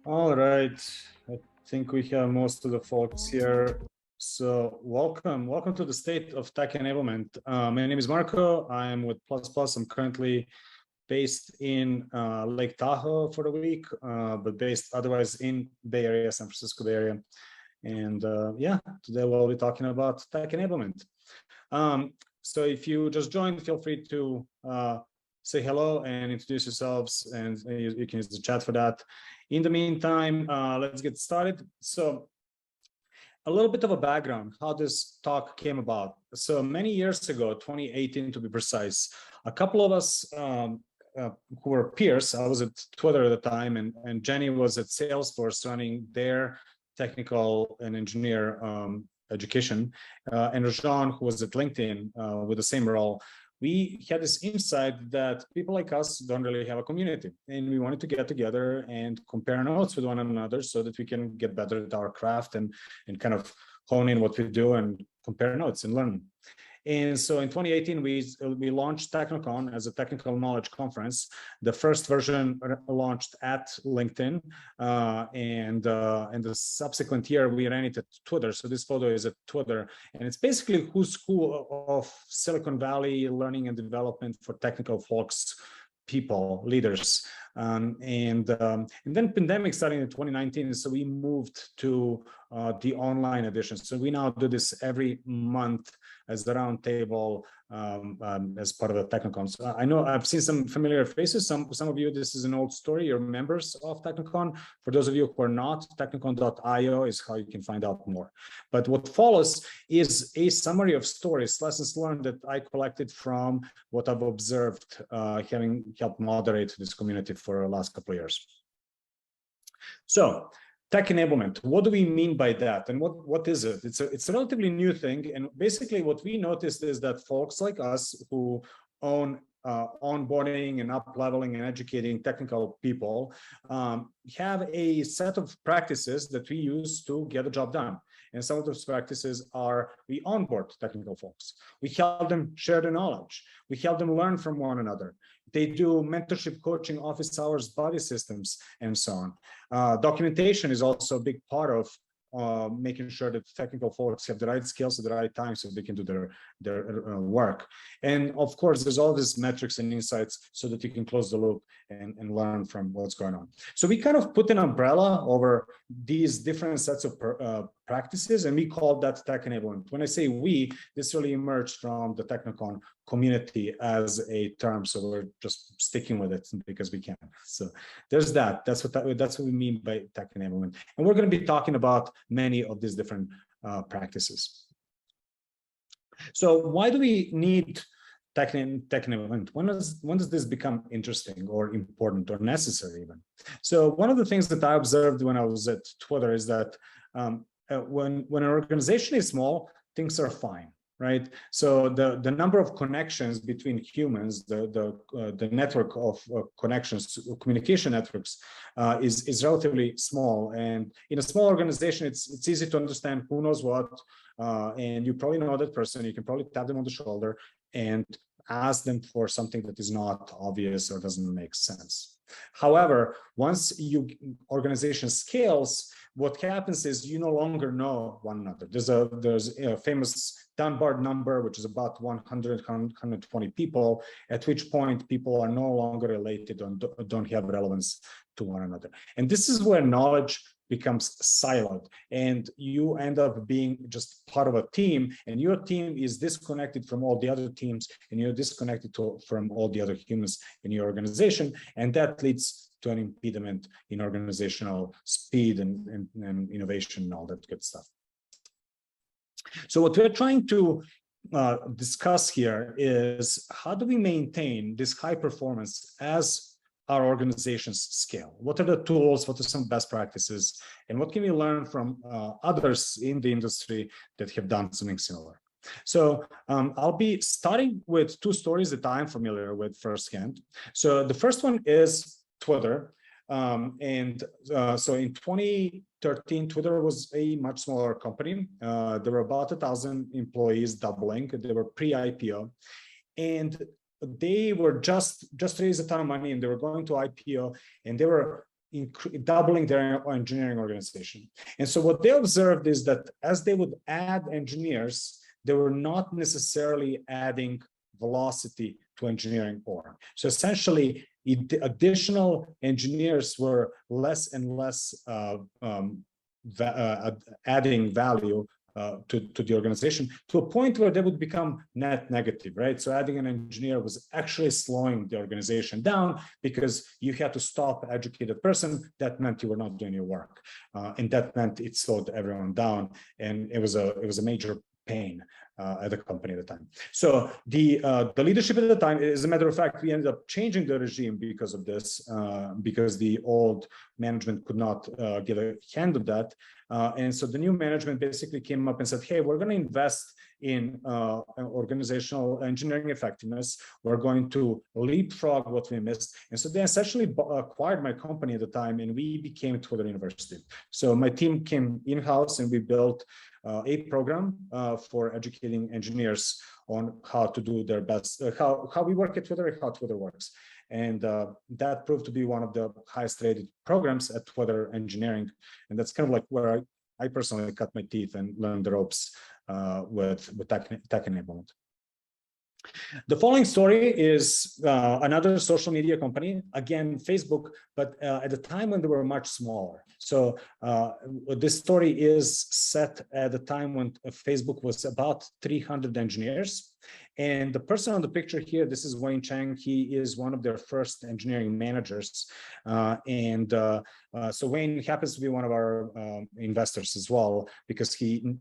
All right, I think we have most of the folks here. So welcome to the State of Tech Enablement. My name is Marko. I'm with Plus. I'm currently based in Lake Tahoe for the week, but based otherwise in Bay Area, San Francisco Bay Area. And yeah, today we'll be talking about tech enablement. So if you just joined, feel free to say hello and introduce yourselves, and you can use the chat for that. In the meantime, let's get started. So a little bit of a background, how this talk came about. So many years ago, 2018 to be precise, a couple of us who were peers, I was at Twitter at the time, and Jenny was at Salesforce running their technical and engineer education, and Rajan, who was at LinkedIn with the same role. We had this insight that people like us don't really have a community, and we wanted to get together and compare notes with one another so that we can get better at our craft and kind of hone in what we do and compare notes and learn. And so in 2018, we launched Technocon as a technical knowledge conference. The first version launched at LinkedIn, and the subsequent year we ran it at Twitter. So this photo is at Twitter, and it's basically who's who of Silicon Valley learning and development for technical folks, people, leaders. And then pandemic starting in 2019, so we moved to the online edition. So we now do this every month as the roundtable as part of the Technocon. So I know I've seen some familiar faces. Some of you, this is an old story. You're members of Technocon. For those of you who are not, technocon.io is how you can find out more. But what follows is a summary of stories, lessons learned that I collected from what I've observed, having helped moderate this community for the last couple of years. So tech enablement, what do we mean by that? And what is it? It's a relatively new thing. And basically what we noticed is that folks like us who own onboarding and up-leveling and educating technical people have a set of practices that we use to get the job done. And some of those practices are we onboard technical folks. We help them share the knowledge. We help them learn from one another. They do mentorship, coaching, office hours, buddy systems, and so on. Documentation is also a big part of making sure that technical folks have the right skills at the right time so they can do their work. And of course, there's all these metrics and insights so that you can close the loop and learn from what's going on. So we kind of put an umbrella over these different sets of practices, and we call that tech enablement. When I say we, this really emerged from the Technocon community as a term, so we're just sticking with it because we can. So there's that. That's what we mean by tech enablement, and we're going to be talking about many of these different practices. So why do we need tech enablement? When does this become interesting or important or necessary even? So one of the things that I observed when I was at Twitter is that when an organization is small, things are fine, right? So the number of connections between humans, the network of connections, communication networks, is relatively small. And in a small organization, it's easy to understand who knows what, and you probably know that person. You can probably tap them on the shoulder and ask them for something that is not obvious or doesn't make sense. However, once organization scales, what happens is you no longer know one another. There's a famous Dunbar number, which is about 100, 120 people, at which point people are no longer related and don't have relevance to one another. And this is where knowledge becomes siloed, and you end up being just part of a team, and your team is disconnected from all the other teams, and you're disconnected from all the other humans in your organization, and that leads to an impediment in organizational speed and innovation and all that good stuff. So what we're trying to discuss here is how do we maintain this high performance as our organizations scale? What are the tools? What are some best practices? And what can we learn from others in the industry that have done something similar? So I'll be starting with two stories that I'm familiar with firsthand. So the first one is Twitter. So in 2013, Twitter was a much smaller company. There were about 1,000 employees, doubling. They were pre-IPO. And they were just raised a ton of money, and they were going to IPO, and they were doubling their engineering organization. And so what they observed is that as they would add engineers, they were not necessarily adding velocity to engineering org. So essentially, additional engineers were less and less adding value to the organization, to a point where they would become net negative, right? So adding an engineer was actually slowing the organization down because you had to stop an educated person. That meant you were not doing your work, and that meant it slowed everyone down, and it was a major pain at the company at the time. So the leadership at the time, as a matter of fact, we ended up changing the regime because of this, because the old management could not get a hand on that. And so the new management basically came up and said, hey, we're going to invest in organizational engineering effectiveness. We're going to leapfrog what we missed. And so they essentially acquired my company at the time, and we became Twitter University. So my team came in-house, and we built a program for educating engineers on how to do their best, how we work at Twitter, how Twitter works. And that proved to be one of the highest rated programs at Twitter engineering. And that's kind of like where I personally cut my teeth and learned the ropes with tech enablement. The following story is another social media company, again, Facebook, but at the time when they were much smaller. So this story is set at the time when Facebook was about 300 engineers. And the person on the picture here, this is Wayne Chang. He is one of their first engineering managers. So Wayne happens to be one of our investors as well, because he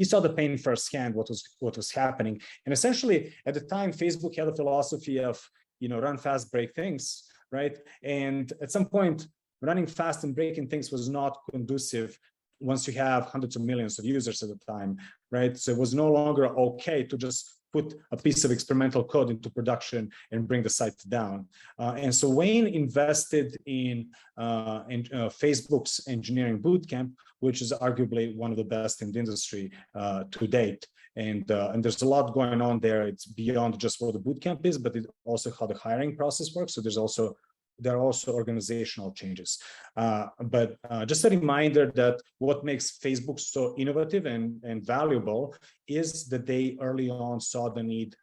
saw the pain firsthand, what was happening. And essentially, at the time, Facebook had a philosophy of, run fast, break things, right? And at some point, running fast and breaking things was not conducive once you have hundreds of millions of users at the time, right? So it was no longer okay to just put a piece of experimental code into production and bring the site down. And so Wayne invested in Facebook's engineering bootcamp, which is arguably one of the best in the industry to date. And there's a lot going on there. It's beyond just what the bootcamp is, but it's also how the hiring process works. So there are also organizational changes. But just a reminder that what makes Facebook so innovative and valuable is that they early on saw the need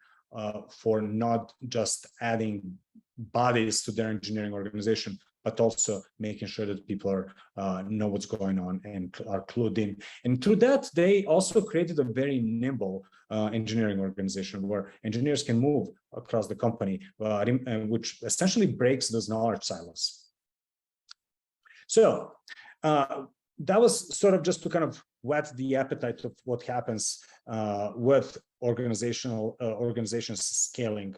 for not just adding bodies to their engineering organization, but also making sure that people know what's going on and are clued in. And through that, they also created a very nimble engineering organization where engineers can move across the company, which essentially breaks those knowledge silos. So that was sort of just to kind of whet the appetite of what happens with organizations scaling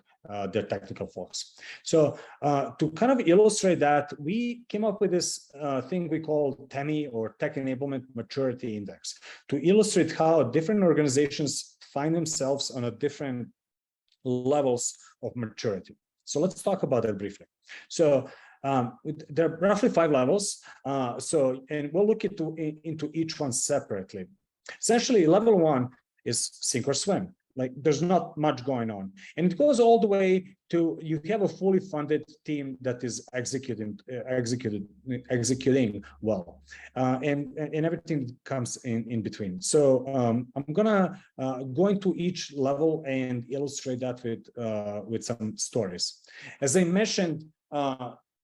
their technical folks. So to kind of illustrate that, we came up with this thing we call TEMI, or Tech Enablement Maturity Index, to illustrate how different organizations find themselves on a different levels of maturity. So let's talk about that briefly. So there are roughly 5 levels. And we'll look into each one separately. Essentially, level 1 is sink or swim. Like, there's not much going on. And it goes all the way to, you have a fully funded team that is executing well, and everything that comes in between. So I'm gonna go into each level and illustrate that with some stories. As I mentioned,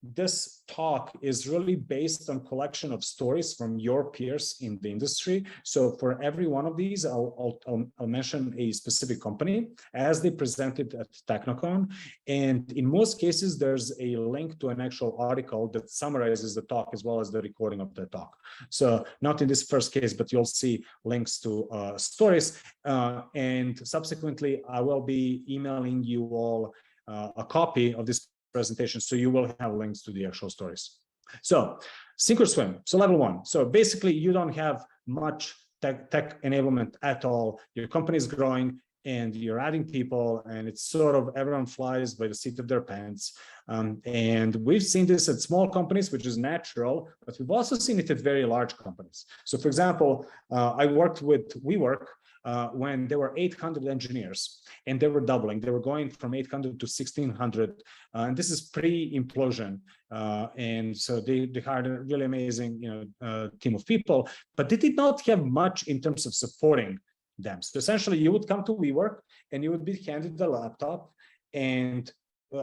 this talk is really based on collection of stories from your peers in the industry. So for every one of these, I'll mention a specific company as they presented at Technocon. And in most cases, there's a link to an actual article that summarizes the talk as well as the recording of the talk. So not in this first case, but you'll see links to stories. And subsequently, I will be emailing you all a copy of this presentation, so you will have links to the actual stories. So sink or swim. So level 1. So basically, you don't have much tech enablement at all. Your company is growing and you're adding people, and it's sort of everyone flies by the seat of their pants. And we've seen this at small companies, which is natural, but we've also seen it at very large companies. So for example, I worked with WeWork, when there were 800 engineers, and they were doubling. They were going from 800 to 1600, and this is pre-implosion. And so they hired a really amazing, team of people, but they did not have much in terms of supporting them. So essentially, you would come to WeWork and you would be handed the laptop, and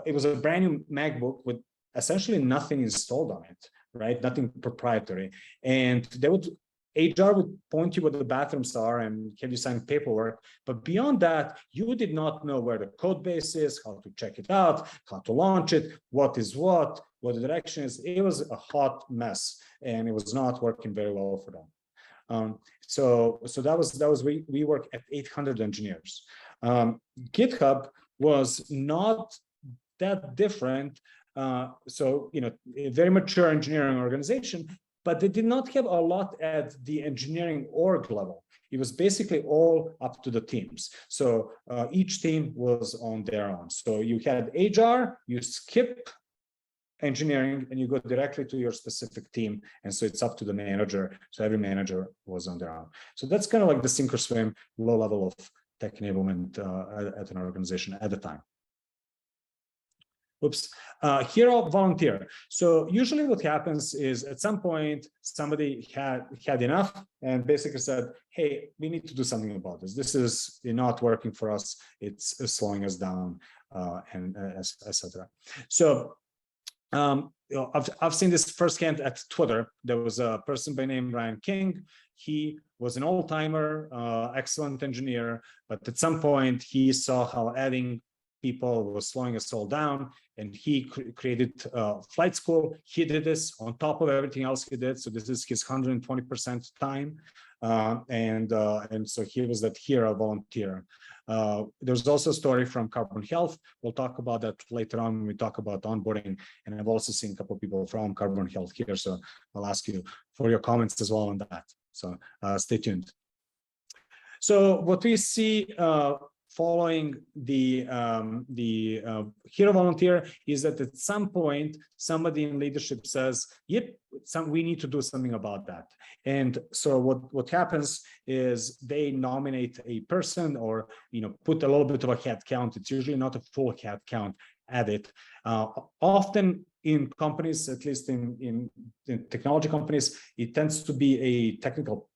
it was a brand new MacBook with essentially nothing installed on it, right? Nothing proprietary. And they would, HR would point you where the bathrooms are and have you sign paperwork. But beyond that, you did not know where the code base is, how to check it out, how to launch it, what the direction is. It was a hot mess, and it was not working very well for them. So that was WeWork at 800 engineers. GitHub was not that different. So, a very mature engineering organization, but they did not have a lot at the engineering org level. It was basically all up to the teams. So each team was on their own. So you had HR, you skip engineering, and you go directly to your specific team. And so it's up to the manager. So every manager was on their own. So that's kind of like the sink or swim, low level of tech enablement at an organization at the time. Oops, hero volunteer. So usually what happens is at some point, somebody had enough and basically said, hey, we need to do something about this. This is not working for us. It's slowing us down, and etc. So I've seen this firsthand at Twitter. There was a person by name Ryan King. He was an old-timer, excellent engineer, but at some point he saw how adding people was slowing us all down, and he created flight school. He did this on top of everything else he did. So this is his 120% time, and so he was that hero volunteer. There's also a story from Carbon Health. We'll talk about that later on when we talk about onboarding. And I've also seen a couple of people from Carbon Health here, so I'll ask you for your comments as well on that. So stay tuned. So what we see following the hero volunteer is that at some point somebody in leadership says, yep, we need to do something about that. And so what happens is they nominate a person, or put a little bit of a head count. It's usually not a full head count at it. Often in companies, at least in technology companies, it tends to be a technical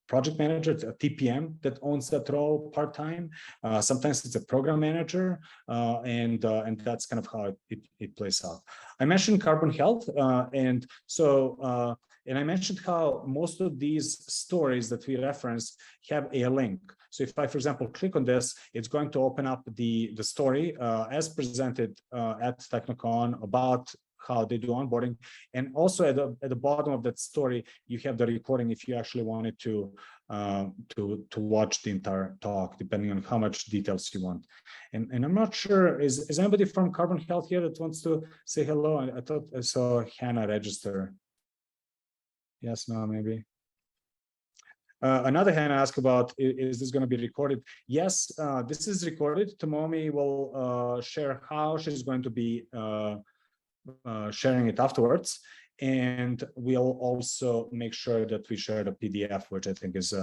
project manager, a TPM, that owns that role part-time. Sometimes it's a program manager, and that's kind of how it plays out. I mentioned Carbon Health, and I mentioned how most of these stories that we referenced have a link. So if I, for example, click on this, it's going to open up the story as presented at Technicon about how they do onboarding. And also at the bottom of that story, you have the recording if you actually wanted to watch the entire talk, depending on how much details you want. And I'm not sure, is anybody from Carbon Health here that wants to say hello? I thought I saw Hannah register. Yes, no, maybe. Another Hannah asked about, is this going to be recorded? Yes, this is recorded. Tomomi will share how she's going to be sharing it afterwards. And we'll also make sure that we share the PDF, which I think is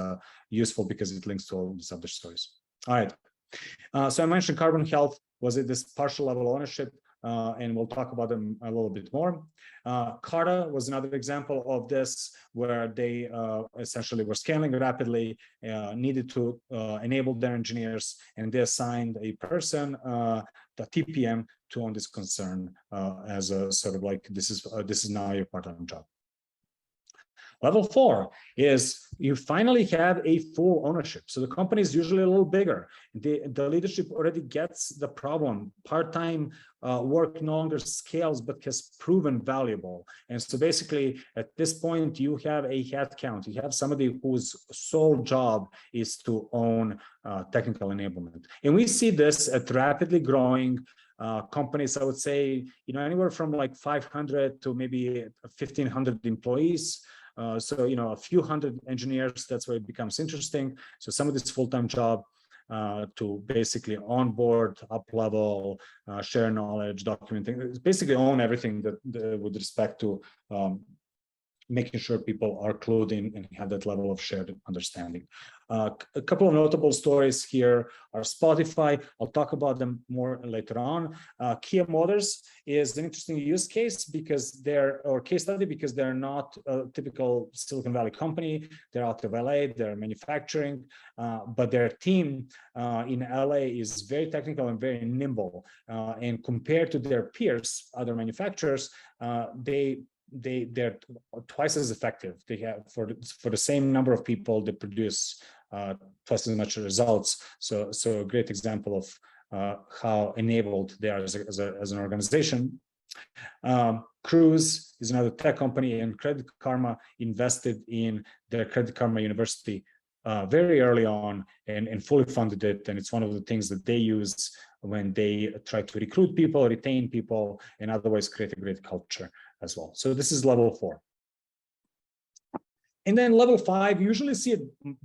useful because it links to all these other stories. All right. So I mentioned Carbon Health. Was it this partial level ownership? And we'll talk about them a little bit more. Carta was another example of this, where they essentially were scaling rapidly, needed to enable their engineers, and they assigned a person, the TPM, to own this concern as a sort of like, this is now your part-time job. Level 4 is you finally have a full ownership. So the company is usually a little bigger. The leadership already gets the problem. Part-time work no longer scales, but has proven valuable. And so basically, at this point, you have a head count. You have somebody whose sole job is to own technical enablement. And we see this at rapidly growing companies. I would say, anywhere from like 500 to maybe 1,500 employees. So, a few hundred engineers, that's where it becomes interesting. So some of this full-time job to basically onboard, up-level, share knowledge, documenting, basically own everything that with respect to making sure people are clued in and have that level of shared understanding. A couple of notable stories here are Spotify. I'll talk about them more later on. Kia Motors is an interesting use case because case study because they're not a typical Silicon Valley company. They're out of LA, they're manufacturing, but their team in LA is very technical and very nimble. And compared to their peers, other manufacturers, they're twice as effective. They have for the same number of people, they produce twice as much results. So a great example of how enabled they are as an organization. Cruise is another tech company, and Credit Karma invested in their Credit Karma University very early on and fully funded it. And it's one of the things that they use when they try to recruit people, retain people, and otherwise create a great culture as well. So this is level 4. And then level 5, you usually see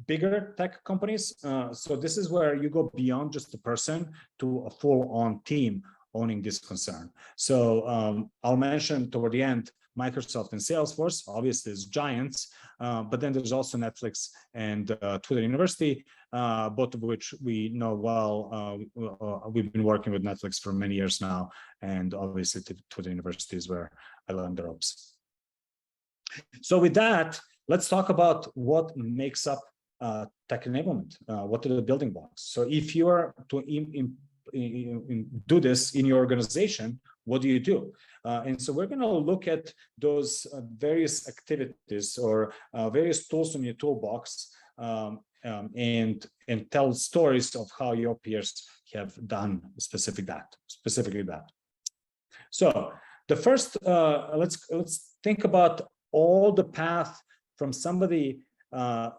bigger tech companies. So this is where you go beyond just a person to a full-on team owning this concern. So I'll mention toward the end, Microsoft and Salesforce, obviously is giants, but then there's also Netflix and Twitter University, both of which we know well. We've been working with Netflix for many years now, and obviously Twitter University is where I learned the ropes. So with that, let's talk about what makes up tech enablement. What are the building blocks? So if you are to do this in your organization, what do you do? And so we're going to look at those various activities or various tools in your toolbox and tell stories of how your peers have done specifically that. So the first, let's think about all the path from somebody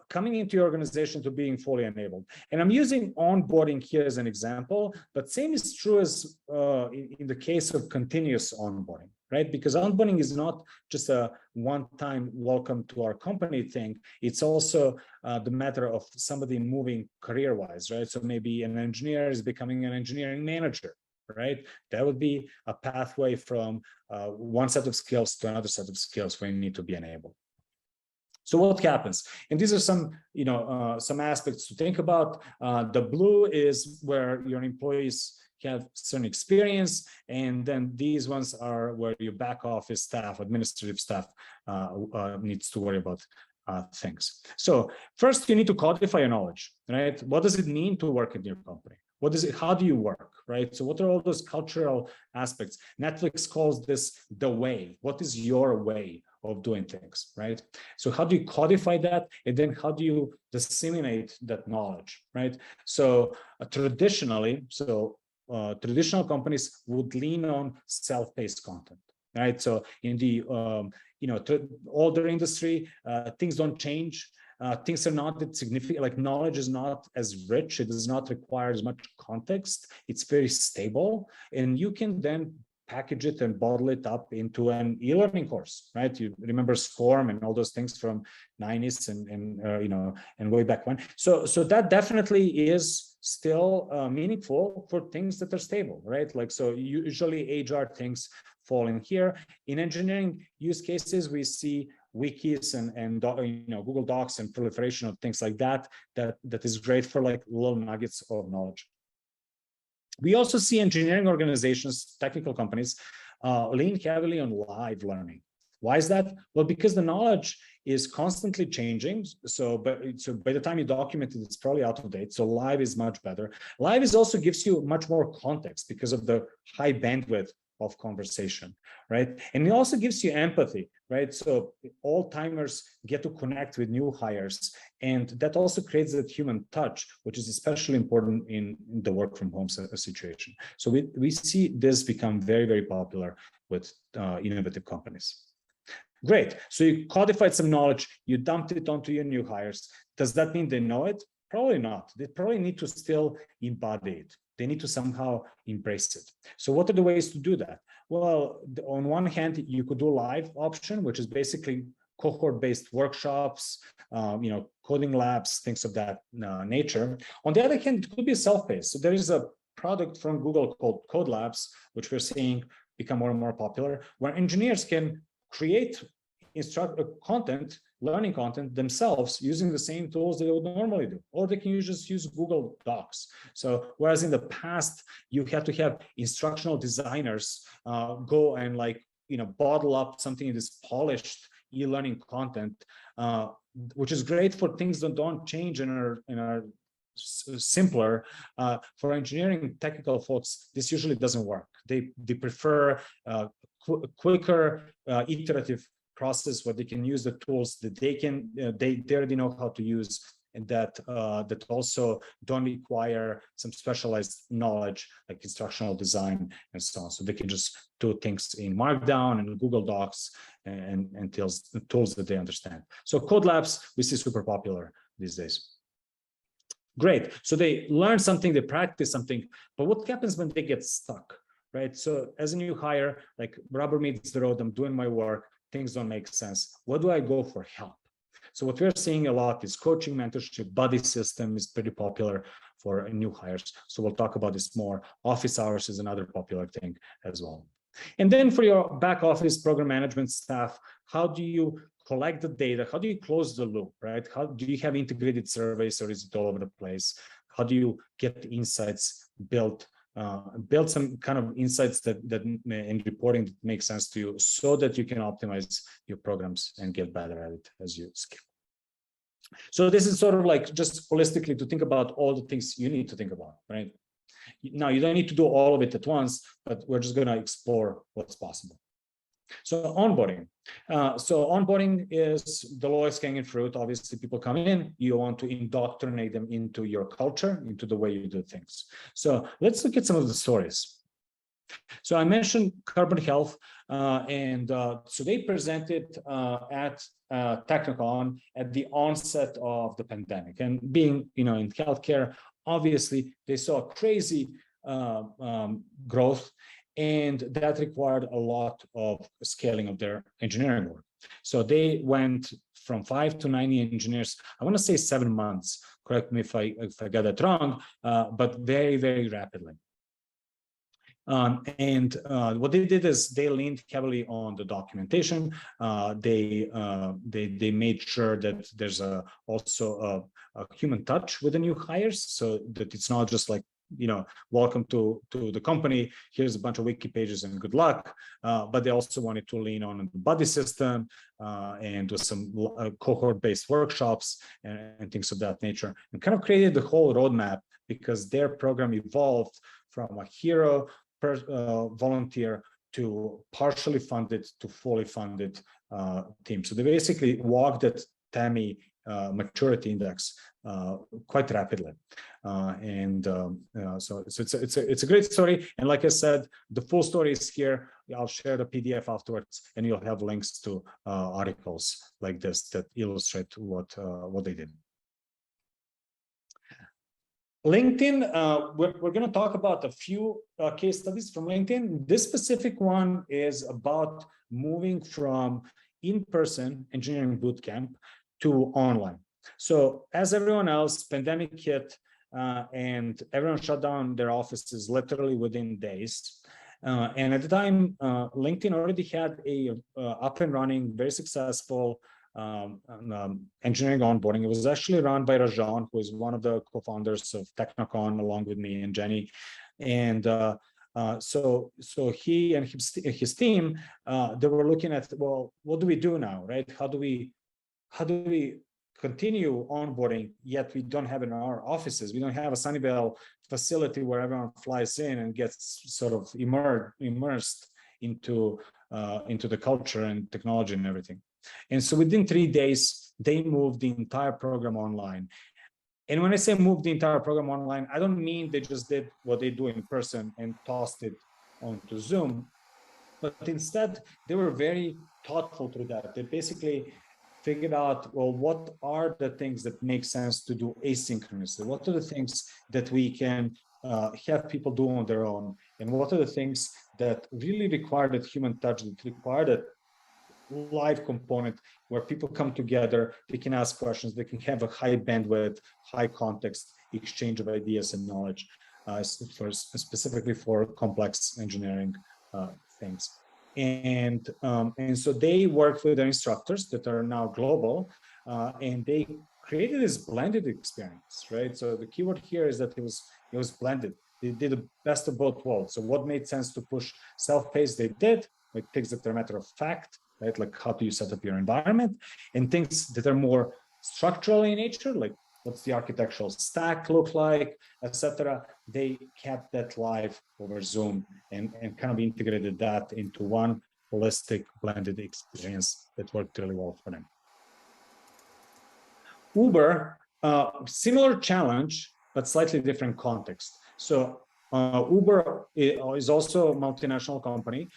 coming into your organization to being fully enabled. And I'm using onboarding here as an example, but same is true as in the case of continuous onboarding, right? Because onboarding is not just a one-time welcome to our company thing. It's also the matter of somebody moving career-wise, right? So maybe an engineer is becoming an engineering manager, right? That would be a pathway from one set of skills to another set of skills where you need to be enabled. So what happens? And these are some, some aspects to think about. The blue is where your employees have certain experience, and then these ones are where your back office staff, administrative staff needs to worry about things. So first, you need to codify your knowledge, right? What does it mean to work in your company? What is it? How do you work, right? So what are all those cultural aspects? Netflix calls this the way. What is your way of doing things, right? So how do you codify that? And then how do you disseminate that knowledge, right? So traditionally, traditional companies would lean on self-paced content, right? So in the older industry, things don't change. Things are not that significant, like knowledge is not as rich. It does not require as much context. It's very stable. And you can then package it and bottle it up into an e-learning course, right? You remember SCORM and all those things from 90s and way back when. So that definitely is still meaningful for things that are stable, right? Like, so usually HR things fall in here. In engineering use cases, we see wikis and Google Docs and proliferation of things like that is great for like little nuggets of knowledge. We also see engineering organizations, technical companies, lean heavily on live learning. Why is that? Well, because the knowledge is constantly changing. So by the time you document it, it's probably out of date. So live is much better. Live is also gives you much more context because of the high bandwidth of conversation, right? And it also gives you empathy, right? So all timers get to connect with new hires, and that also creates that human touch, which is especially important in the work from home situation. So we see this become very, very popular with innovative companies. Great. So you codified some knowledge, you dumped it onto your new hires. Does that mean they know it? Probably not. They probably need to still embody it. They need to somehow embrace it. So what are the ways to do that? Well, on one hand, you could do a live option, which is basically cohort-based workshops, coding labs, things of that nature. On the other hand, it could be self-paced. So there is a product from Google called Codelabs, which we're seeing become more and more popular, where engineers can create learning content themselves using the same tools that they would normally do, or they can just use Google Docs. So whereas in the past you had to have instructional designers go and bottle up something in this polished e-learning content, which is great for things that don't change and are simpler. For engineering technical folks, this usually doesn't work. They prefer quicker iterative process where they can use the tools that they already know how to use, and that also don't require some specialized knowledge like instructional design and so on. So they can just do things in Markdown and Google Docs and tools that they understand. So Codelabs we see super popular these days. Great. So they learn something, they practice something, but what happens when they get stuck, right? So as a new hire, like rubber meets the road, I'm doing my work, things don't make sense. Where do I go for help? So what we're seeing a lot is coaching, mentorship, buddy system is pretty popular for new hires. So we'll talk about this more. Office hours is another popular thing as well. And then for your back office program management staff, how do you collect the data? How do you close the loop, right? How do you have integrated surveys, or is it all over the place? How do you get insights built? Build some kind of insights that in reporting that make sense to you, so that you can optimize your programs and get better at it as you scale. So this is sort of like just holistically to think about all the things you need to think about, right? Now, you don't need to do all of it at once, but we're just going to explore what's possible. So onboarding. So onboarding is the lowest hanging fruit. Obviously, people come in, you want to indoctrinate them into your culture, into the way you do things. So let's look at some of the stories. So I mentioned Carbon Health, so they presented at Technicon at the onset of the pandemic. And being, in healthcare, obviously they saw crazy growth, and that required a lot of scaling of their engineering work. So they went from 5 to 90 engineers, I want to say 7 months, correct me if I got that wrong, but very, very rapidly. What they did is they leaned heavily on the documentation. They made sure that there's also a human touch with the new hires, so that it's not just like, welcome to the company, here's a bunch of wiki pages and good luck. But they also wanted to lean on the buddy system and do some cohort-based workshops and things of that nature, and kind of created the whole roadmap, because their program evolved from a hero volunteer to partially funded to fully funded team. So they basically walked that TAMI maturity index quite rapidly, so it's a great story. And like I said, the full story is here. I'll share the PDF afterwards, and you'll have links to articles like this that illustrate what they did. LinkedIn, we're going to talk about a few case studies from LinkedIn. This specific one is about moving from in-person engineering bootcamp to online. So as everyone else, pandemic hit, and everyone shut down their offices literally within days. And at the time, LinkedIn already had a up and running, very successful engineering onboarding. It was actually run by Rajan, who is one of the co-founders of Technicon, along with me and Jenny. And so he and his team, they were looking at, well, what do we do now, right? How do we continue onboarding, yet we don't have it in our offices? We don't have a Sunnyvale facility where everyone flies in and gets sort of immersed into the culture and technology and everything. And so within 3 days, they moved the entire program online. And when I say move the entire program online, I don't mean they just did what they do in person and tossed it onto Zoom, but instead they were very thoughtful through that. They basically figured out, well, what are the things that make sense to do asynchronously? What are the things that we can have people do on their own? And what are the things that really require that human touch, that require that live component where people come together, they can ask questions, they can have a high bandwidth, high context exchange of ideas and knowledge, specifically for complex engineering things. And so they work with their instructors that are now global, and they created this blended experience, right? So the keyword here is that it was blended. They did the best of both worlds. So what made sense to push self-paced, they did, like things that are matter of fact, right? Like how do you set up your environment, and things that are more structural in nature, like what's the architectural stack look like, etc. They kept that live over Zoom and kind of integrated that into one holistic blended experience that worked really well for them. Uber, similar challenge, but slightly different context. So Uber is also a multinational company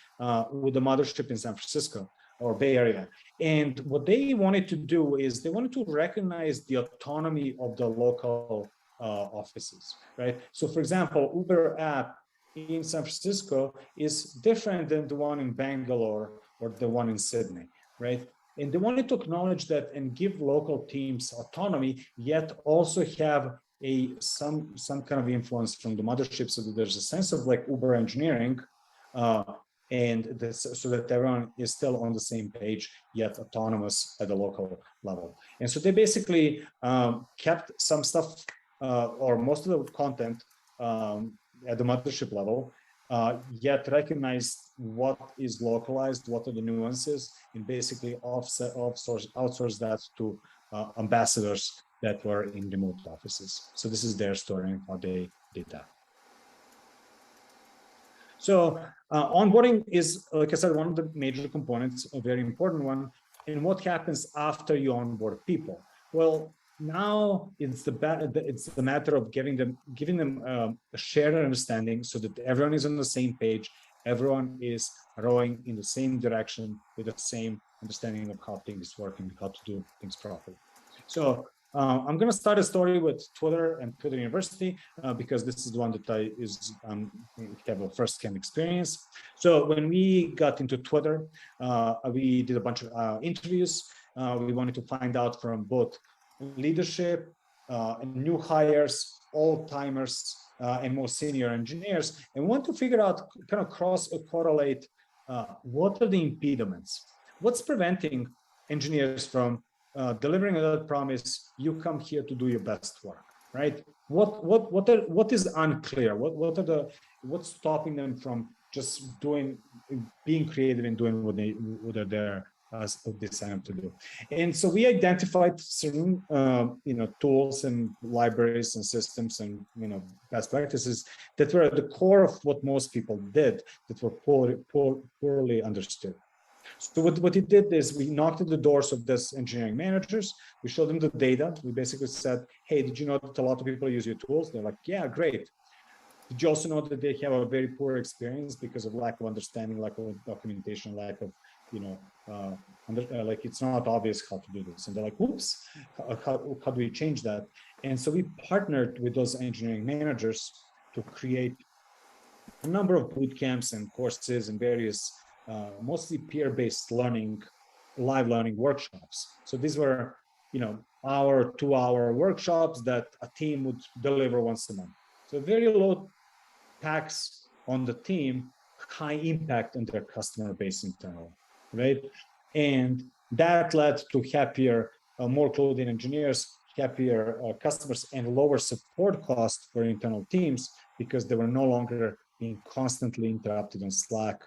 with a mothership in San Francisco or Bay Area. And what they wanted to do is they wanted to recognize the autonomy of the local offices, right? So for example, Uber app in San Francisco is different than the one in Bangalore or the one in Sydney, right? And they wanted to acknowledge that and give local teams autonomy, yet also have some kind of influence from the mothership, so that there's a sense of like Uber engineering, and this, so that everyone is still on the same page, yet autonomous at the local level. And so they basically kept some stuff or most of the content at the mothership level, yet recognize what is localized, what are the nuances, and basically outsource that to ambassadors that were in remote offices. So this is their story and how they did that. So onboarding is, like I said, one of the major components, a very important one. And what happens after you onboard people? Well, now it's the matter of giving them a shared understanding so that everyone is on the same page, everyone is rowing in the same direction with the same understanding of how things work and how to do things properly. So I'm going to start a story with Twitter and Twitter University because this is the one that I have a first-hand experience. So when we got into Twitter, we did a bunch of interviews. We wanted to find out from both leadership, new hires, old-timers, and more senior engineers, and want to figure out, kind of correlate what are the impediments? What's preventing engineers from delivering that promise? You come here to do your best work, right? What is unclear? What's stopping them from just being creative and doing what they're there they sign up to do? And so we identified certain tools and libraries and systems and best practices that were at the core of what most people did, that were poorly understood. So what he did is we knocked at the doors of this engineering managers. We showed them the data. We basically said, hey, did you know that a lot of people use your tools? They're like, yeah, great. Did you also know that they have a very poor experience because of lack of understanding, lack of documentation, lack of, like it's not obvious how to do this? And they're like, oops, how do we change that? And so we partnered with those engineering managers to create a number of boot camps and courses and various mostly peer-based learning, live learning workshops. So these were, hour, 2-hour workshops that a team would deliver once a month. So very low tax on the team, high impact on their customer base internal, right? And that led to happier, more clothing engineers, happier customers, and lower support costs for internal teams because they were no longer being constantly interrupted on Slack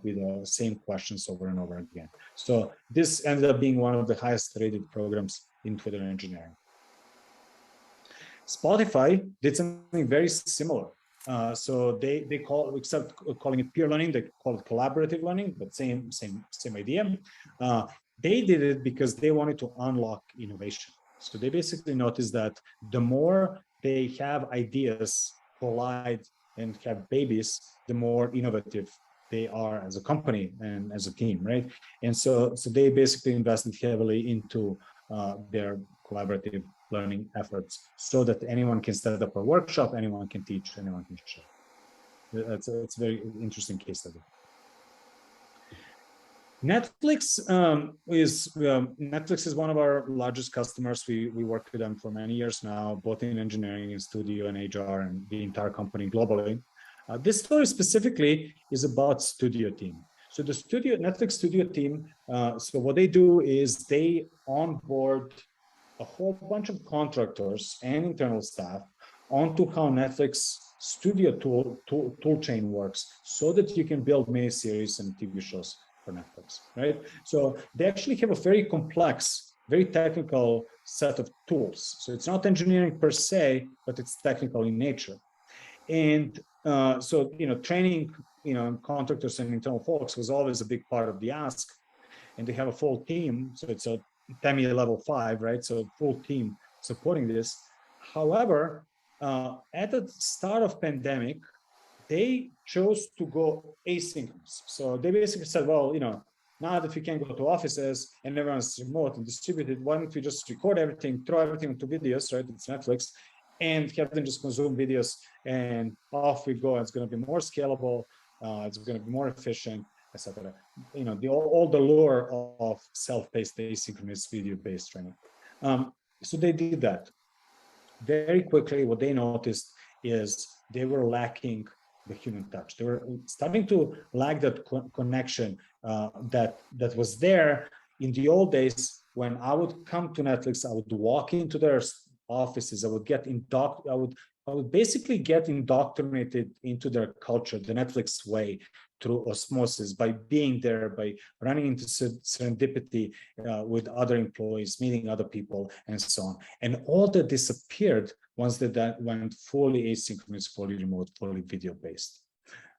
with the same questions over and over again. So this ended up being one of the highest rated programs in Twitter engineering. Spotify did something very similar. So they instead of calling it peer learning, they call it collaborative learning, but same idea. They did it because they wanted to unlock innovation. So they basically noticed that the more they have ideas collide and have babies, the more innovative they are as a company and as a team, right? And so they basically invested heavily into their collaborative learning efforts so that anyone can set up a workshop, anyone can teach, anyone can share. It's a very interesting case study. Netflix is one of our largest customers. We worked with them for many years now, both in engineering and studio and HR and the entire company globally. This story specifically is about studio team. So the Netflix studio team, so what they do is they onboard a whole bunch of contractors and internal staff onto how Netflix studio tool chain works, so that you can build miniseries and TV shows for Netflix, right? So they actually have a very complex, very technical set of tools. So it's not engineering per se, but it's technical in nature. And so, training, contractors and internal folks was always a big part of the ask. And they have a full team. So it's a PEMI level 5, right? So full team supporting this. However, at the start of pandemic, they chose to go asynchronous. So they basically said, well, now that we can't go to offices and everyone's remote and distributed, why don't we just record everything, throw everything into videos, right? It's Netflix, and have them just consume videos, and off we go. It's going to be more scalable. It's going to be more efficient, etc. All the lure of self-paced asynchronous video-based training. So they did that. Very quickly, what they noticed is they were lacking the human touch. They were starting to lack that connection that was there in the old days. When I would come to Netflix, I would walk into their offices. I would basically get indoctrinated into their culture, the Netflix way, through osmosis, by being there, by running into serendipity with other employees, meeting other people, and so on. And all that disappeared once that went fully asynchronous, fully remote, fully video-based.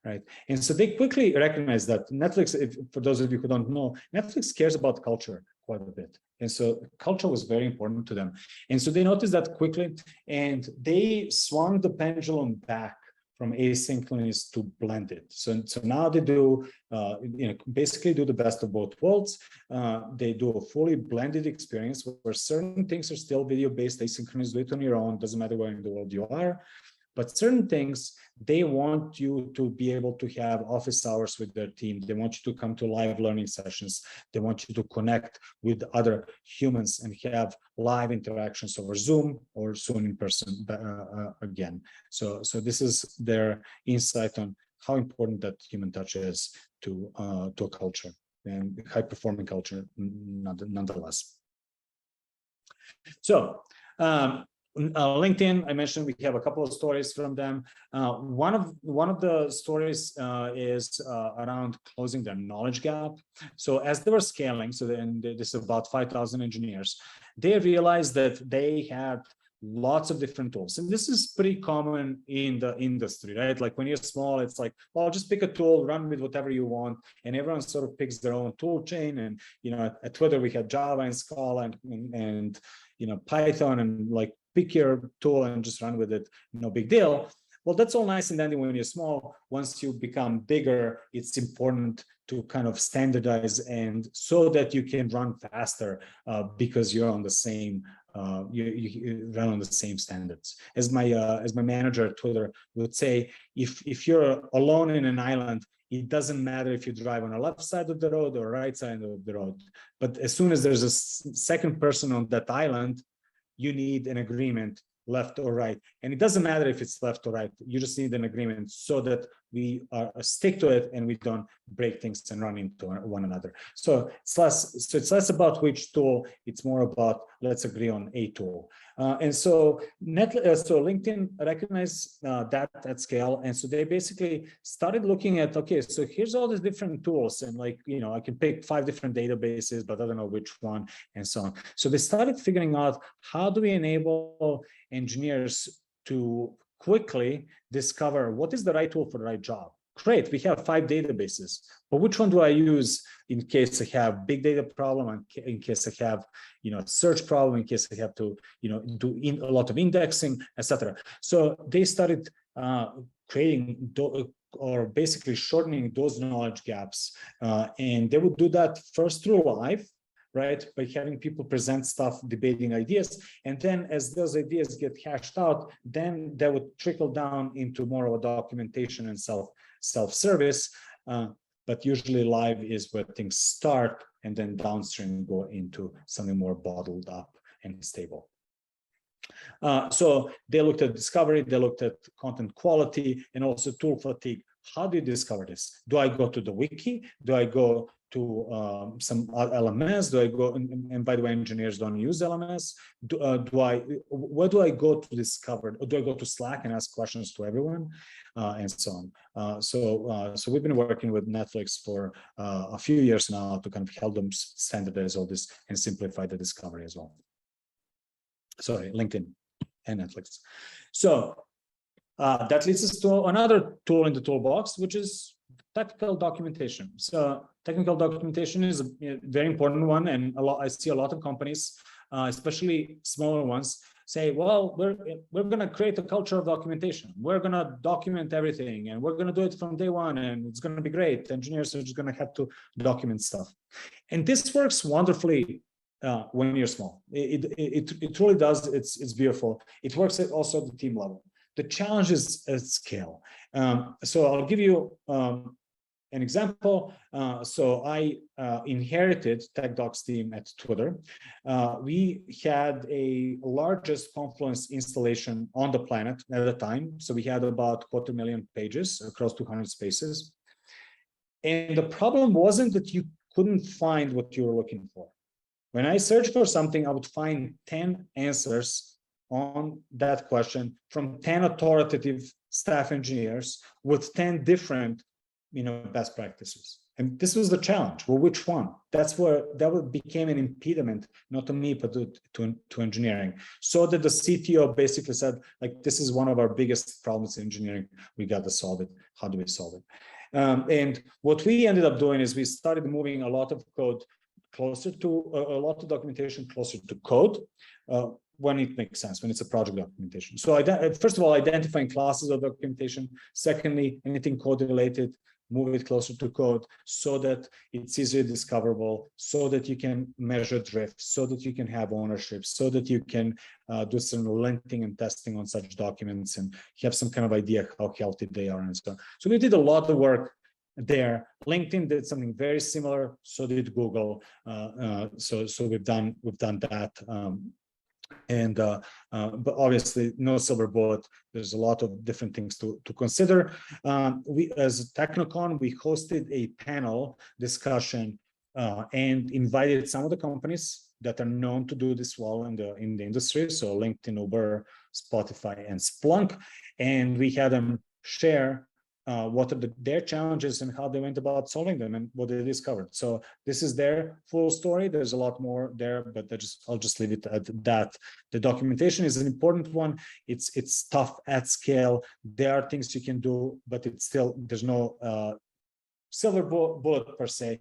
Right. And so they quickly recognized that Netflix, for those of you who don't know, Netflix cares about culture quite a bit. And so culture was very important to them. And so they noticed that quickly, and they swung the pendulum back from asynchronous to blended. So now they do, basically do the best of both worlds. They do a fully blended experience where certain things are still video-based, asynchronous, do it on your own, doesn't matter where in the world you are. But certain things, they want you to be able to have office hours with their team. They want you to come to live learning sessions. They want you to connect with other humans and have live interactions over Zoom or soon in person again. So this is their insight on how important that human touch is to a culture, and high-performing culture nonetheless. So, LinkedIn, I mentioned we have a couple of stories from them. One of the stories is around closing their knowledge gap. So as they were scaling, this is about 5,000 engineers, they realized that they had lots of different tools. And this is pretty common in the industry, right? Like when you're small, it's like, well, just pick a tool, run with whatever you want. And everyone sort of picks their own tool chain. And, at Twitter, we had Java and Scala and Python, and like, pick your tool and just run with it, no big deal. Well, that's all nice and dandy when you're small. Once you become bigger, it's important to kind of standardize, and so that you can run faster because you're on the same, you run on the same standards. As my manager at Twitter would say, if you're alone in an island, it doesn't matter if you drive on the left side of the road or right side of the road. But as soon as there's a second person on that island, you need an agreement, left or right. And it doesn't matter if it's left or right. You just need an agreement so that we stick to it and we don't break things and run into one another. So it's less about which tool. It's more about let's agree on a tool. So LinkedIn recognized that at scale, and so they basically started looking at, okay, so here's all these different tools, and I can pick 5 different databases, but I don't know which one, and so on. So they started figuring out, how do we enable engineers to quickly discover what is the right tool for the right job? Great, we have 5 databases, but which one do I use in case I have big data problem, in case I have search problem, in case I have to do a lot of indexing, etc. So they started creating or basically shortening those knowledge gaps, and they would do that first through live, right, by having people present stuff, debating ideas, and then as those ideas get hashed out, then that would trickle down into more of a documentation and self-service, but usually live is where things start, and then downstream go into something more bottled up and stable. So they looked at discovery, they looked at content quality, and also tool fatigue. how do you discover this? Do I go to the wiki? Do I go to some LMS? Do I go, and by the way, engineers don't use LMS. Where do I go to discover? Or do I go to Slack and ask questions to everyone, and so on? So we've been working with Netflix for a few years now to kind of help them standardize all this and simplify the discovery as well. Sorry, LinkedIn and Netflix. So that leads us to another tool in the toolbox, which is technical documentation. So technical documentation is a very important one, and I see a lot of companies, especially smaller ones, say, well, we're going to create a culture of documentation. We're going to document everything, and we're going to do it from day one, and it's going to be great. Engineers are just going to have to document stuff. And this works wonderfully when you're small. It really does. It's beautiful. It works also at the team level. The challenge is at scale. So I'll give you an example. So I inherited TechDocs team at Twitter. We had a largest Confluence installation on the planet at the time. So we had about 250,000 pages across 200 spaces. And the problem wasn't that you couldn't find what you were looking for. When I searched for something, I would find 10 answers on that question from 10 authoritative staff engineers with 10 different, best practices. And this was the challenge. Well, which one? That became an impediment, not to me, but to engineering. So that the CTO basically said, like, this is one of our biggest problems in engineering. We got to solve it. How do we solve it? And what we ended up doing is we started moving a lot of code closer to a lot of documentation closer to code. When it makes sense, when it's a project documentation. So first of all, identifying classes of documentation. Secondly, anything code related, move it closer to code so that it's easily discoverable, so that you can measure drift, so that you can have ownership, so that you can do some linting and testing on such documents and have some kind of idea how healthy they are and so on. So we did a lot of work there. LinkedIn did something very similar, so did Google. So we've done that. But obviously no silver bullet. There's a lot of different things to consider. We, as Technocon, we hosted a panel discussion and invited some of the companies that are known to do this well in the industry. So LinkedIn, Uber, Spotify, and Splunk. And we had them share what are their challenges and how they went about solving them and what they discovered. So this is their full story. There's a lot more there, but I'll just leave it at that. The documentation is an important one. It's tough at scale. There are things you can do, but it's still, there's no silver bullet per se.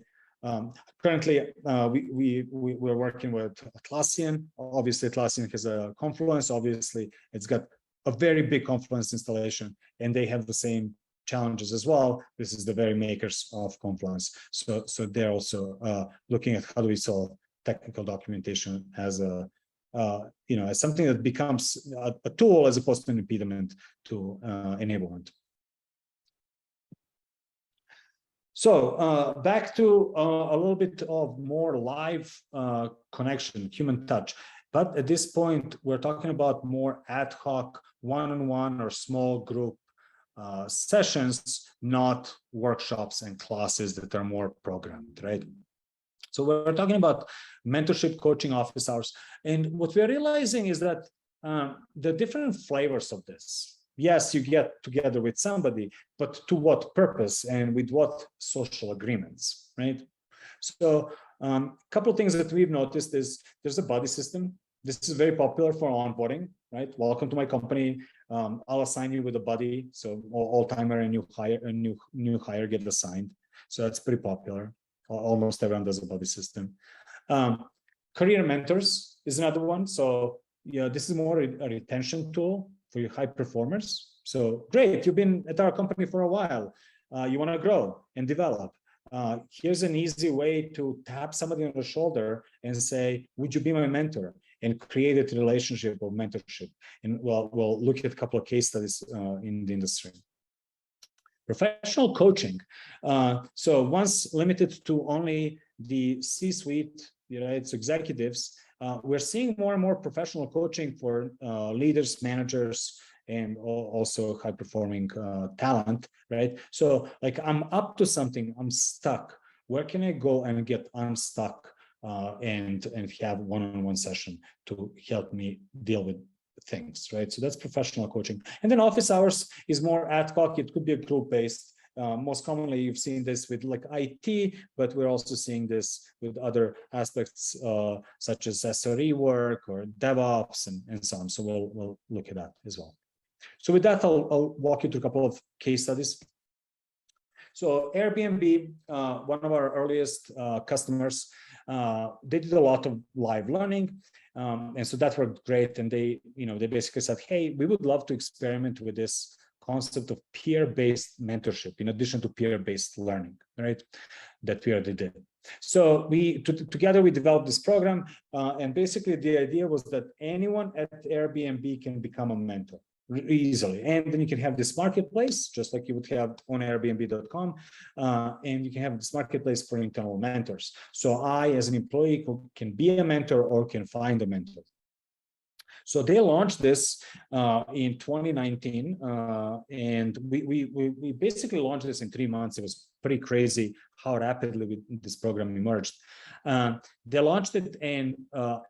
Currently, we're working with Atlassian. Obviously, Atlassian has a Confluence. Obviously, it's got a very big Confluence installation, and they have the same challenges as well. This is the very makers of Confluence. So they're also looking at how do we solve technical documentation as as something that becomes a tool as opposed to an impediment to enablement. So back to a little bit of more live connection, human touch. But at this point, we're talking about more ad hoc, one-on-one or small group sessions, not workshops and classes that are more programmed, right? So we're talking about mentorship, coaching, office hours. And what we're realizing is that the different flavors of this, yes, you get together with somebody, but to what purpose and with what social agreements, right? So a couple of things that we've noticed is there's a buddy system. This is very popular for onboarding, right? Welcome to my company. I'll assign you with a buddy. So all timer and new hire get assigned. So that's pretty popular. Almost everyone does a buddy system. Career mentors is another one. So this is more a retention tool for your high performers. So great, you've been at our company for a while. You want to grow and develop. Here's an easy way to tap somebody on the shoulder and say, would you be my mentor? And create a relationship of mentorship. And we'll look at a couple of case studies in the industry. Professional coaching. So once limited to only the C-suite, it's executives, we're seeing more and more professional coaching for leaders, managers, and also high performing talent, right? So like I'm up to something, I'm stuck. Where can I go and get unstuck and have one-on-one session to help me deal with things, right? So that's professional coaching. And then office hours is more ad hoc. It could be a group-based. Most commonly, you've seen this with like IT, but we're also seeing this with other aspects such as SRE work or DevOps and so on. So we'll look at that as well. So with that, I'll walk you through a couple of case studies. So Airbnb, one of our earliest customers, they did a lot of live learning. And so that worked great. And they basically said, hey, we would love to experiment with this concept of peer-based mentorship in addition to peer-based learning, right? That we already did. So together we developed this program. And basically the idea was that anyone at Airbnb can become a mentor easily. And then you can have this marketplace, just like you would have on Airbnb.com, and you can have this marketplace for internal mentors. So I, as an employee, can be a mentor or can find a mentor. So they launched this in 2019, and we basically launched this in 3 months. It was pretty crazy how rapidly this program emerged. They launched it, and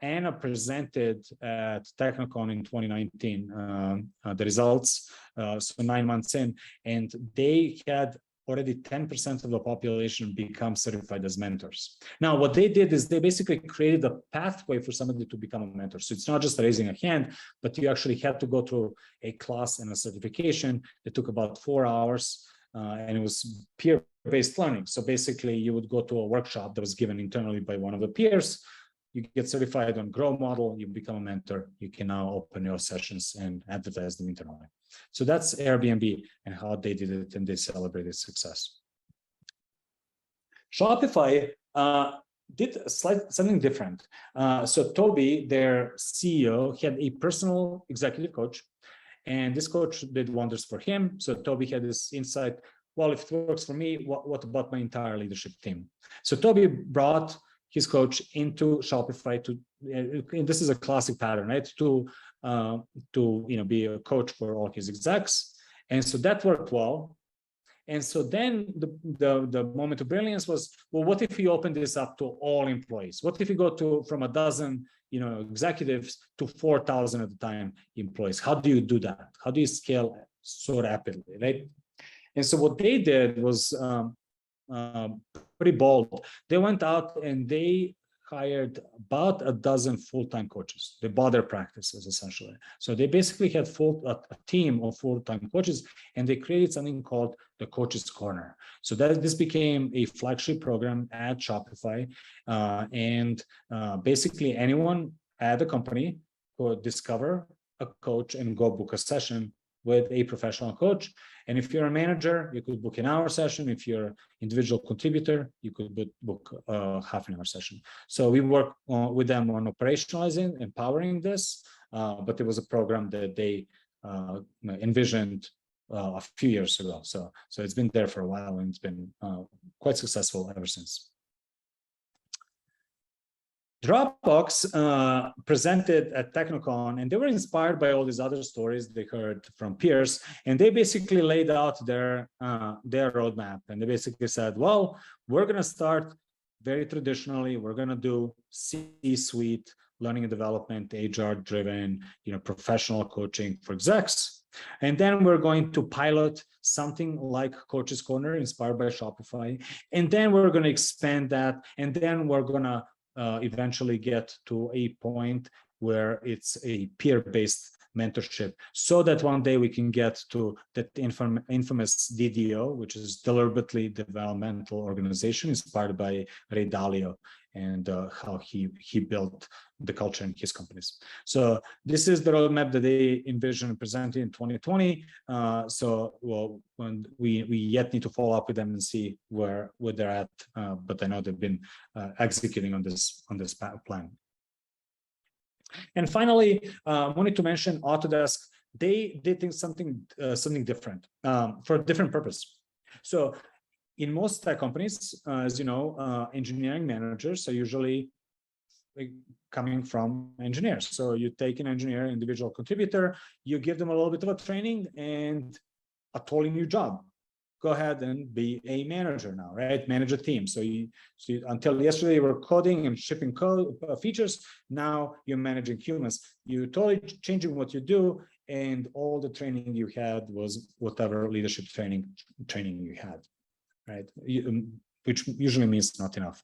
Anna presented at Technicon in 2019 the results, so 9 months in, and they had already 10% of the population become certified as mentors. Now, what they did is they basically created a pathway for somebody to become a mentor. So it's not just raising a hand, but you actually had to go through a class and a certification. It took about 4 hours, and it was peer-based learning. So basically, you would go to a workshop that was given internally by one of the peers. You get certified on Grow model, you become a mentor. You can now open your sessions and advertise them internally. So that's Airbnb and how they did it, and they celebrated success. Shopify did something different. So Toby, their CEO, had a personal executive coach, and this coach did wonders for him. So Toby had this insight, well, if it works for me, what about my entire leadership team? So Toby brought his coach into Shopify and this is a classic pattern, right? To be a coach for all his execs. And so that worked well. And so then the moment of brilliance was, well, what if we open this up to all employees? What if we go from a dozen, executives to 4,000 at a time employees? How do you do that? How do you scale so rapidly, right? And so what they did was pretty bold. They went out and they hired about a dozen full-time coaches. They bought their practices essentially. So they basically had a team of full-time coaches, and they created something called the Coaches Corner. So this became a flagship program at Shopify, and basically anyone at the company could discover a coach and go book a session with a professional coach. And if you're a manager, you could book an hour session. If you're an individual contributor, you could book a half an hour session. So we work with them on operationalizing, empowering this, but it was a program that they envisioned a few years ago. So it's been there for a while, and it's been quite successful ever since. Dropbox presented at Technicon, and they were inspired by all these other stories they heard from peers, and they basically laid out their roadmap. And they basically said, well, we're going to start very traditionally. We're going to do C-suite, learning and development, HR-driven, professional coaching for execs. And then we're going to pilot something like Coaches Corner, inspired by Shopify. And then we're going to expand that. And then we're going to eventually get to a point where it's a peer-based mentorship, so that one day we can get to that infamous DDO, which is deliberately developmental organization, inspired by Ray Dalio and how he built the culture in his companies. So this is the roadmap that they envisioned and presented in 2020. When we yet need to follow up with them and see where they're at, but I know they've been executing on this plan. And finally, I wanted to mention Autodesk. They did something different for a different purpose. So in most tech companies, as you know, engineering managers are usually coming from engineers. So you take an engineer, individual contributor, you give them a little bit of a training and a totally new job. Go ahead and be a manager now, right? Manage a team. So until yesterday you were coding and shipping code features. Now you're managing humans. You're totally changing what you do, and all the training you had was whatever leadership training you had, right? Which usually means not enough.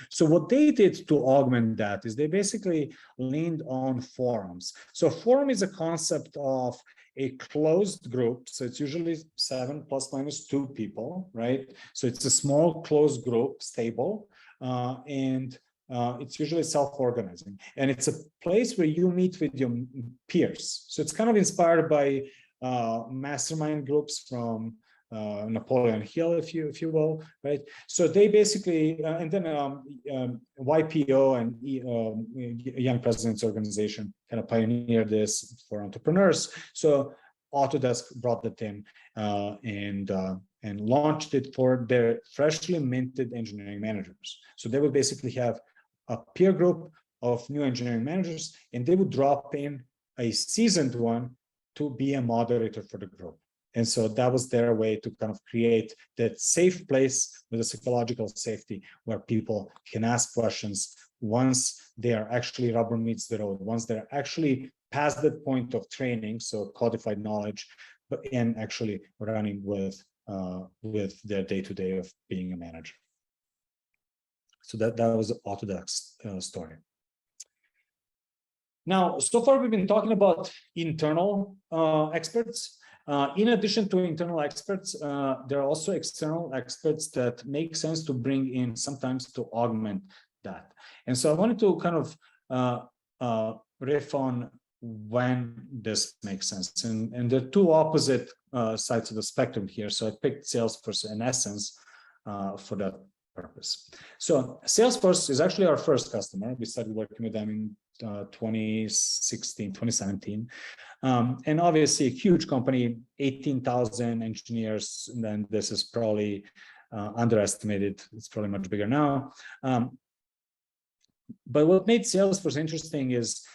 So what they did to augment that is they basically leaned on forums. So forum is a concept of a closed group. So it's usually 7 ± 2 people, right? So it's a small closed group, stable, and it's usually self-organizing. And it's a place where you meet with your peers. So it's kind of inspired by mastermind groups from Napoleon Hill, if you will, right? So they basically, and then YPO and Young Presidents Organization kind of pioneered this for entrepreneurs. So Autodesk brought that in and launched it for their freshly minted engineering managers. So they would basically have a peer group of new engineering managers, and they would drop in a seasoned one to be a moderator for the group. And so that was their way to kind of create that safe place with a psychological safety where people can ask questions once they are actually rubber meets the road, once they're actually past that point of training, so codified knowledge, but and actually running with their day-to-day of being a manager. So that was Autodesk's story. Now, so far we've been talking about internal experts. In addition to internal experts, there are also external experts that make sense to bring in sometimes to augment that. And so I wanted to kind of riff on when this makes sense. And there are two opposite sides of the spectrum here. So I picked Salesforce in essence for that purpose. So Salesforce is actually our first customer. We started working with them in 2016, 2017. And obviously a huge company, 18,000 engineers, and then this is probably underestimated. It's probably much bigger now. But what made Salesforce interesting is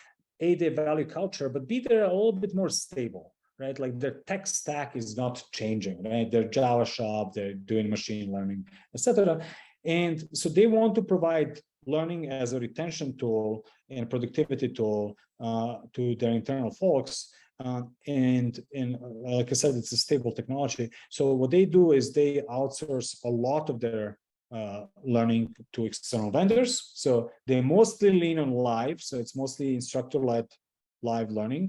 A, their value culture, but B, they're a little bit more stable, right? Like their tech stack is not changing, right? They're Java shop, they're doing machine learning, etc. And so they want to provide learning as a retention tool and productivity tool to their internal folks. And like I said, it's a stable technology. So what they do is they outsource a lot of their learning to external vendors. So they mostly lean on live. So it's mostly instructor-led live learning.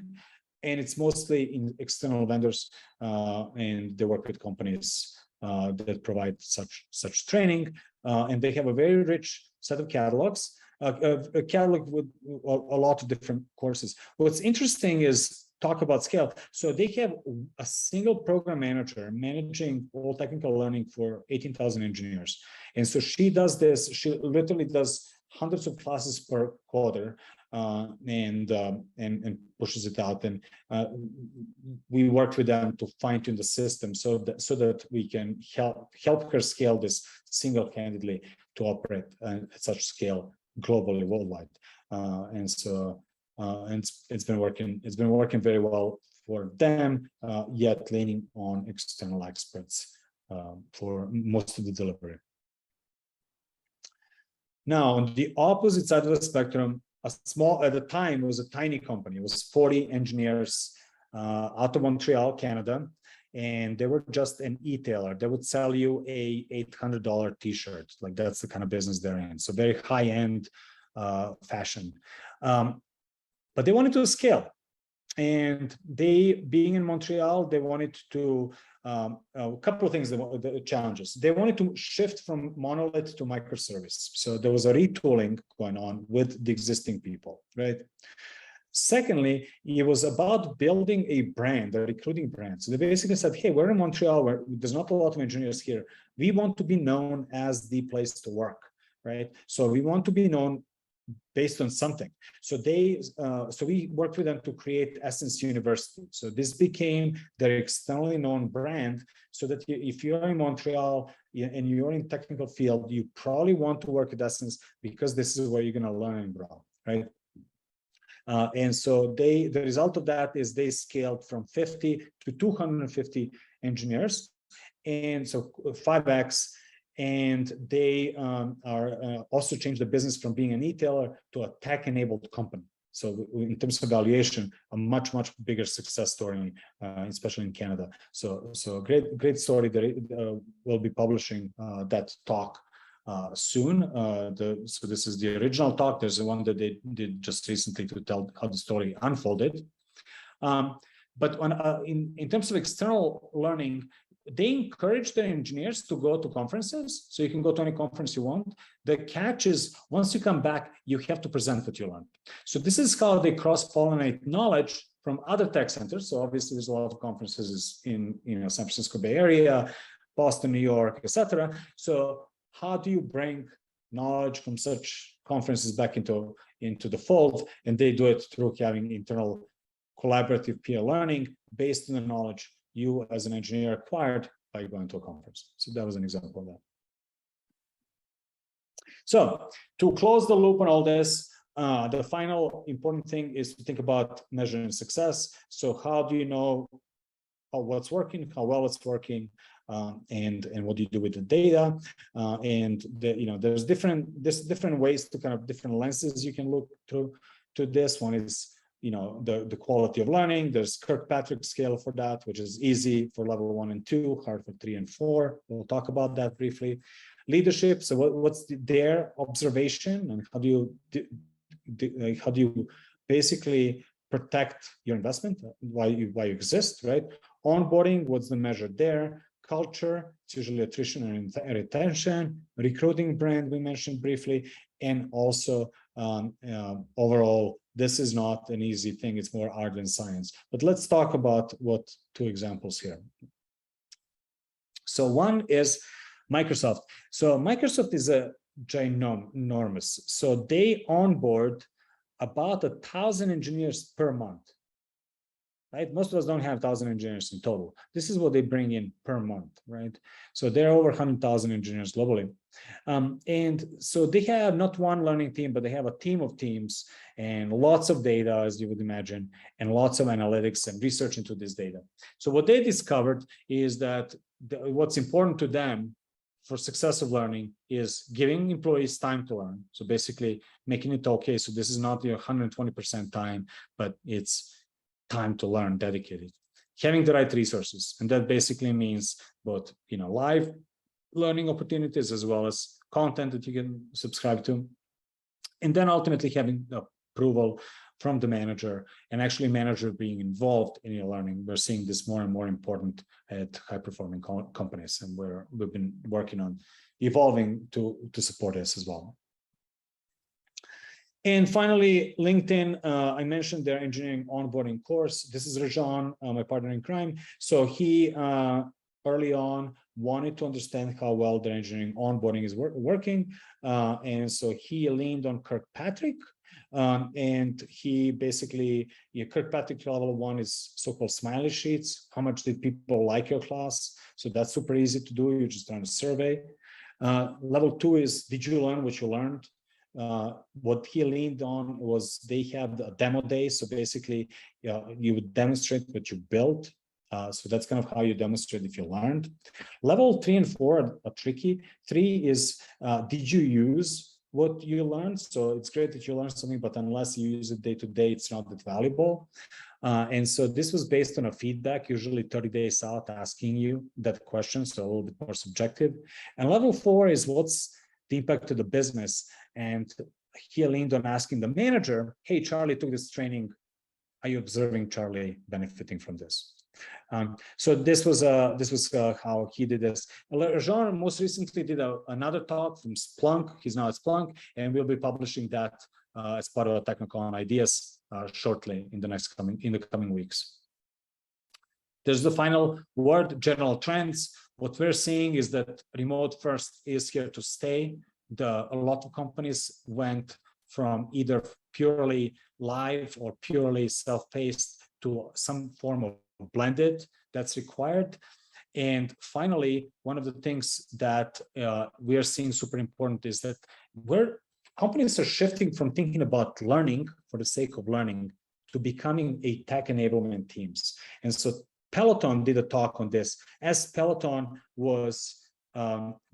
And it's mostly in external vendors, and they work with companies that provide such training. And they have a very rich set of catalogs, a catalog with a lot of different courses. What's interesting is talk about scale. So they have a single program manager managing all technical learning for 18,000 engineers. And so she does this, she literally does hundreds of classes per quarter and pushes it out. And we work with them to fine-tune the system so that we can help her scale this single-handedly to operate at such scale globally, worldwide. And so it's been working very well for them, yet leaning on external experts for most of the delivery. Now, on the opposite side of the spectrum, at the time, it was a tiny company. It was 40 engineers out of Montreal, Canada, and they were just an e-tailer. They would sell you a $800 t-shirt. Like that's the kind of business they're in. So very high-end fashion. But they wanted to scale. And they, being in Montreal, they wanted to, a couple of things, the challenges. They wanted to shift from monolith to microservice. So there was a retooling going on with the existing people, right? Secondly, it was about building a brand, a recruiting brand. So they basically said, hey, we're in Montreal, where there's not a lot of engineers here. We want to be known as the place to work, right? So we want to be known based on something. So we worked with them to create Essence University. So this became their externally known brand, so that if you're in Montreal and you're in technical field, you probably want to work at Essence because this is where you're going to learn and grow, right? And so the result of that is they scaled from 50 to 250 engineers, and so 5x. And they are also changed the business from being an e-tailer to a tech-enabled company. So in terms of valuation, a much bigger success story, especially in Canada. So great story. That we'll be publishing that talk soon. So this is the original talk. There's the one that they did just recently to tell how the story unfolded. But in terms of external learning, they encourage their engineers to go to conferences. So you can go to any conference you want. The catch is once you come back, you have to present what you learned. So this is how they cross-pollinate knowledge from other tech centers. So obviously there's a lot of conferences in San Francisco Bay Area, Boston, New York, etc. So how do you bring knowledge from such conferences back into the fold? And they do it through having internal collaborative peer learning based on the knowledge you as an engineer acquired by going to a conference. So that was an example of that. So to close the loop on all this, the final important thing is to think about measuring success. So how do you know what's working, how well it's working, and what do you do with the data? There's different ways to kind of different lenses you can look through to this. One is the quality of learning. There's Kirkpatrick scale for that, which is easy for level 1 and 2, hard for 3 and 4. We'll talk about that briefly. Leadership. So what's their observation, and how do you basically protect your investment, why you exist, right? Onboarding, what's the measure there? Culture, it's usually attrition and retention. Recruiting brand, we mentioned briefly, and also overall, this is not an easy thing. It's more art than science. But let's talk about two examples here. So one is Microsoft. So Microsoft is a ginormous. So they onboard about 1,000 engineers per month. Right? Most of us don't have 1,000 engineers in total. This is what they bring in per month, right? So there are over 100,000 engineers globally. And so they have not one learning team, but they have a team of teams and lots of data, as you would imagine, and lots of analytics and research into this data. So what they discovered is that what's important to them for success of learning is giving employees time to learn. So basically making it okay. So this is not your 120% time, but it's time to learn dedicated. Having the right resources. And that basically means both, live learning opportunities as well as content that you can subscribe to. And then ultimately having the approval from the manager, and actually manager being involved in your learning. We're seeing this more and more important at high-performing companies, and we've been working on evolving to support this as well. And finally, LinkedIn, I mentioned their engineering onboarding course. This is Rajan, my partner in crime. So he early on wanted to understand how well their engineering onboarding is working. And so he leaned on Kirkpatrick. And he basically, Kirkpatrick level 1 is so-called smiley sheets. How much did people like your class? So that's super easy to do. You just run a survey. Level 2 is, did you learn what you learned? What he leaned on was they had a demo day. So basically, you would demonstrate what you built. So that's kind of how you demonstrate if you learned. Level 3 and 4 are tricky. 3 is, did you use what you learned? So it's great that you learned something, but unless you use it day to day, it's not that valuable. And so this was based on a feedback, usually 30 days out, asking you that question, so a little bit more subjective. And level 4 is, what's the impact to the business? And he leaned on asking the manager, hey, Charlie took this training. Are you observing Charlie benefiting from this? So this was how he did this. Jean most recently did another talk from Splunk. He's now at Splunk, and we'll be publishing that as part of Technical on Ideas shortly in the coming weeks. There's the final word, general trends. What we're seeing is that remote first is here to stay. A lot of companies went from either purely live or purely self-paced to some form of blended that's required. And finally, one of the things that we are seeing super important is that we're companies are shifting from thinking about learning for the sake of learning to becoming a tech enablement teams. And so Peloton did a talk on this. As Peloton was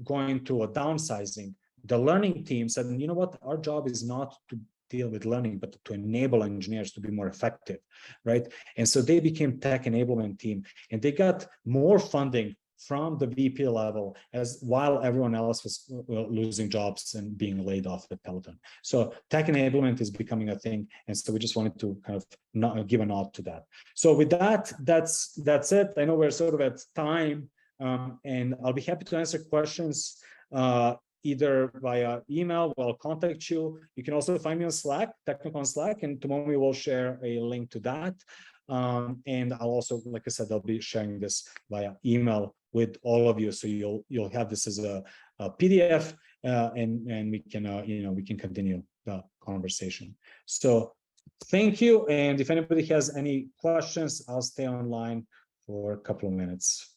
going through a downsizing, the learning team said, you know what, our job is not to deal with learning, but to enable engineers to be more effective, right? And so they became tech enablement team, and they got more funding from the VP level as while everyone else was losing jobs and being laid off at Peloton. So tech enablement is becoming a thing. And so we just wanted to kind of not give a nod to that. So with that, that's it. I know we're sort of at time, and I'll be happy to answer questions either via email, or I'll contact you. You can also find me on Slack, Technical on Slack, and tomorrow we will share a link to that. And I'll also, like I said, I'll be sharing this via email with all of you, so you'll have this as a PDF, and we can we can continue the conversation. So thank you, and if anybody has any questions, I'll stay online for a couple of minutes.